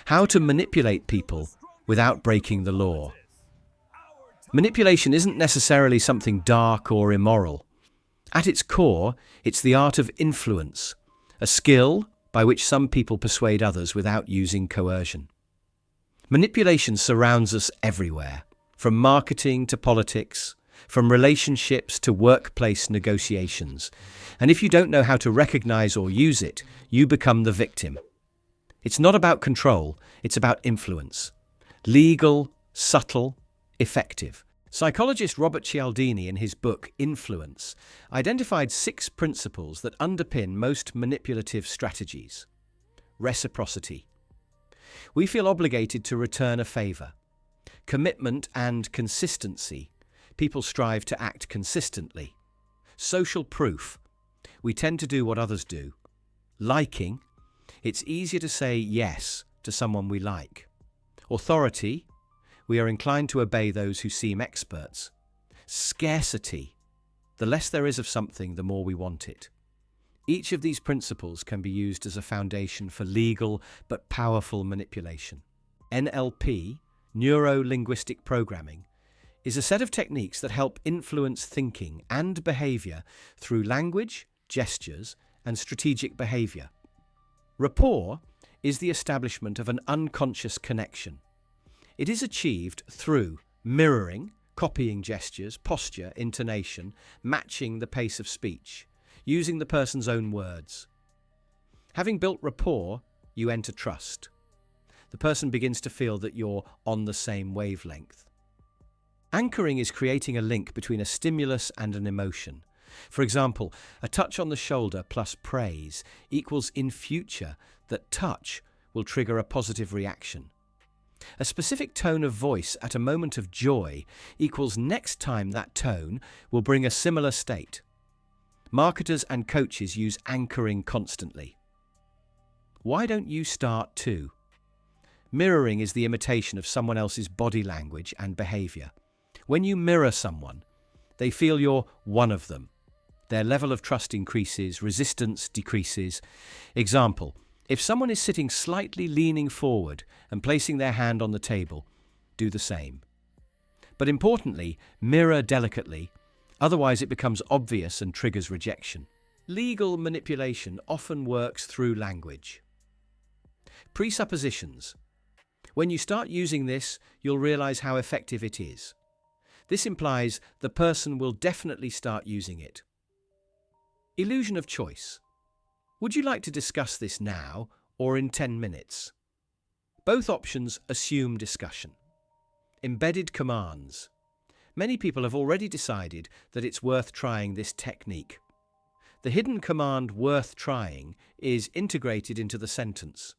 How to manipulate people without breaking the law. Manipulation isn't necessarily something dark or immoral. At its core, it's the art of influence, a skill by which some people persuade others without using coercion. Manipulation surrounds us everywhere, from marketing to politics, from relationships to workplace negotiations. And if you don't know how to recognize or use it, you become the victim. It's not about control, it's about influence. Legal, subtle, effective. Psychologist Robert Cialdini, in his book Influence, identified 6 principles that underpin most manipulative strategies. Reciprocity. We feel obligated to return a favor. Commitment and consistency. People strive to act consistently. Social proof. We tend to do what others do. Liking. It's easier to say yes to someone we like. Authority. We are inclined to obey those who seem experts. Scarcity. The less there is of something, the more we want it. Each of these principles can be used as a foundation for legal but powerful manipulation. NLP, neuro-linguistic programming, is a set of techniques that help influence thinking and behavior through language, gestures, and strategic behavior. Rapport is the establishment of an unconscious connection. It is achieved through mirroring, copying gestures, posture, intonation, matching the pace of speech, using the person's own words. Having built rapport, you enter trust. The person begins to feel that you're on the same wavelength. Anchoring is creating a link between a stimulus and an emotion. For example, a touch on the shoulder plus praise equals in future that touch will trigger a positive reaction. A specific tone of voice at a moment of joy equals next time that tone will bring a similar state. Marketers and coaches use anchoring constantly. Why don't you start too? Mirroring is the imitation of someone else's body language and behavior. When you mirror someone, they feel you're one of them. Their level of trust increases, resistance decreases. Example, if someone is sitting slightly leaning forward and placing their hand on the table, do the same. But importantly, mirror delicately, otherwise it becomes obvious and triggers rejection. Legal manipulation often works through language. Presuppositions. When you start using this, you'll realize how effective it is. This implies the person will definitely start using it. Illusion of choice. Would you like to discuss this now or in 10 minutes? Both options assume discussion. Embedded commands. Many people have already decided that it's worth trying this technique. The hidden command worth trying is integrated into the sentence.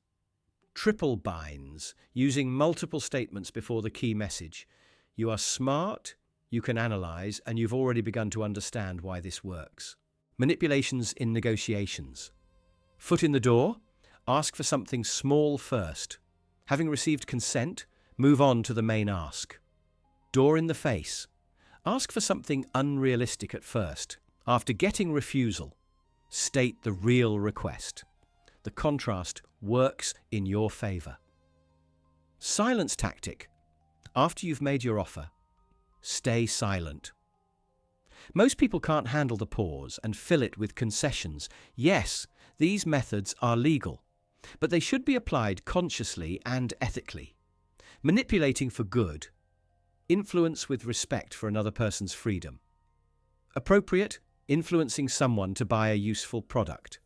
Triple binds, using multiple statements before the key message. You are smart, you can analyze, and you've already begun to understand why this works. Manipulations in negotiations. Foot in the door, ask for something small first. Having received consent, move on to the main ask. Door in the face. Ask for something unrealistic at first. After getting refusal, state the real request. The contrast works in your favor. Silence tactic. After you've made your offer, stay silent. Most people can't handle the pause and fill it with concessions. Yes, these methods are legal, but they should be applied consciously and ethically. Manipulating for good. Influence with respect for another person's freedom. Appropriate, influencing someone to buy a useful product.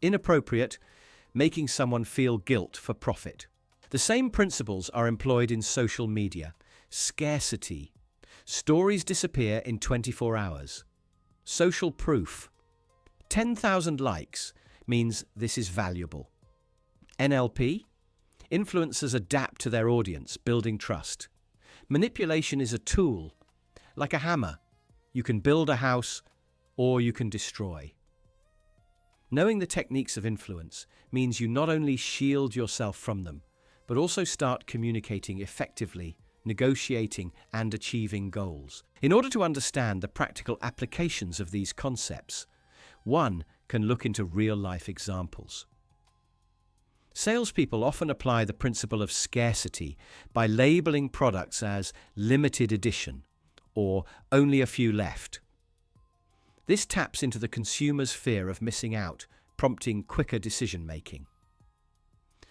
Inappropriate, making someone feel guilt for profit. The same principles are employed in social media. Scarcity. Stories disappear in 24 hours. Social proof. 10,000 likes means this is valuable. NLP. Influencers adapt to their audience, building trust. Manipulation is a tool. Like a hammer, you can build a house or you can destroy. Knowing the techniques of influence means you not only shield yourself from them, but also start communicating effectively, negotiating, and achieving goals. In order to understand the practical applications of these concepts, one can look into real-life examples. Salespeople often apply the principle of scarcity by labeling products as limited edition or only a few left. This taps into the consumer's fear of missing out, prompting quicker decision-making.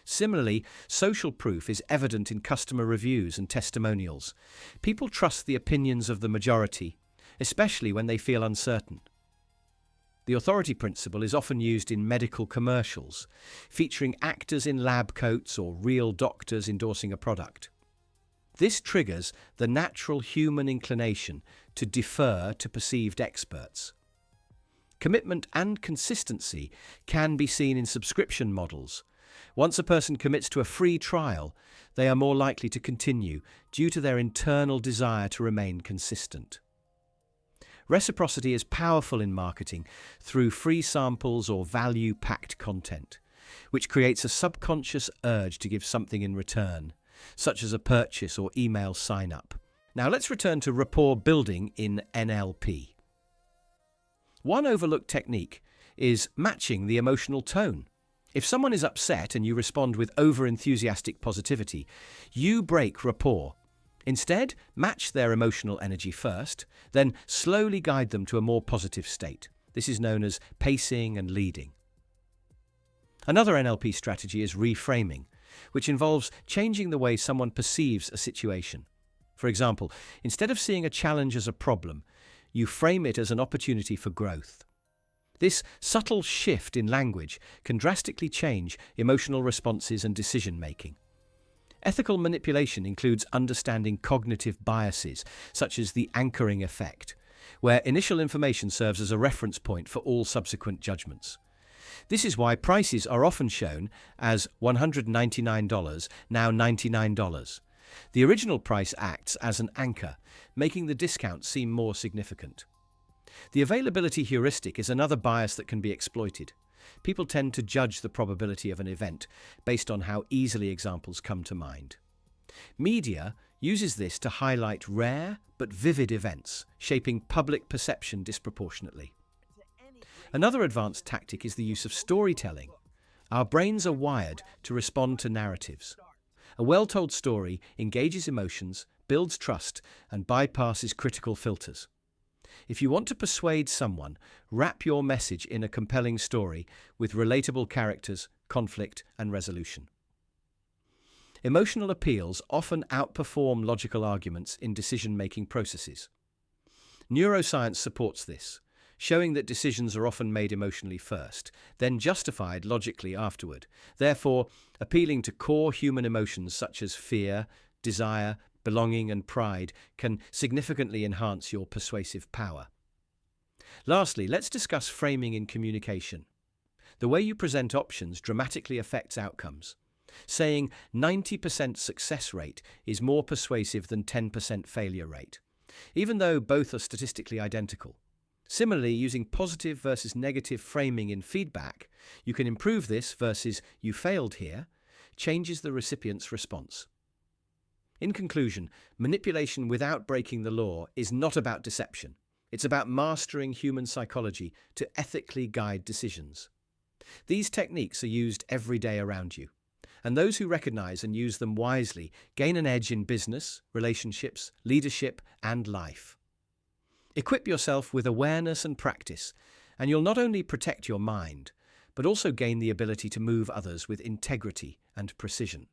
Similarly, social proof is evident in customer reviews and testimonials. People trust the opinions of the majority, especially when they feel uncertain. The authority principle is often used in medical commercials, featuring actors in lab coats or real doctors endorsing a product. This triggers the natural human inclination to defer to perceived experts. Commitment and consistency can be seen in subscription models. Once a person commits to a free trial, they are more likely to continue due to their internal desire to remain consistent. Reciprocity is powerful in marketing through free samples or value-packed content, which creates a subconscious urge to give something in return, such as a purchase or email sign-up. Now let's return to rapport building in NLP. One overlooked technique is matching the emotional tone. If someone is upset and you respond with over-enthusiastic positivity, you break rapport. Instead, match their emotional energy first, then slowly guide them to a more positive state. This is known as pacing and leading. Another NLP strategy is reframing, which involves changing the way someone perceives a situation. For example, instead of seeing a challenge as a problem, you frame it as an opportunity for growth. This subtle shift in language can drastically change emotional responses and decision-making. Ethical manipulation includes understanding cognitive biases, such as the anchoring effect, where initial information serves as a reference point for all subsequent judgments. This is why prices are often shown as $199, now $99. The original price acts as an anchor, making the discount seem more significant. The availability heuristic is another bias that can be exploited. People tend to judge the probability of an event based on how easily examples come to mind. Media uses this to highlight rare but vivid events, shaping public perception disproportionately. Another advanced tactic is the use of storytelling. Our brains are wired to respond to narratives. A well-told story engages emotions, builds trust, and bypasses critical filters. If you want to persuade someone, wrap your message in a compelling story with relatable characters, conflict, and resolution. Emotional appeals often outperform logical arguments in decision-making processes. Neuroscience supports this, showing that decisions are often made emotionally first, then justified logically afterward. Therefore, appealing to core human emotions such as fear, desire, belonging, and pride can significantly enhance your persuasive power. Lastly, let's discuss framing in communication. The way you present options dramatically affects outcomes. Saying 90% success rate is more persuasive than 10% failure rate, even though both are statistically identical. Similarly, using positive versus negative framing in feedback, you can improve this versus "you failed here," changes the recipient's response. In conclusion, manipulation without breaking the law is not about deception. It's about mastering human psychology to ethically guide decisions. These techniques are used every day around you, and those who recognize and use them wisely gain an edge in business, relationships, leadership, and life. Equip yourself with awareness and practice, and you'll not only protect your mind, but also gain the ability to move others with integrity and precision.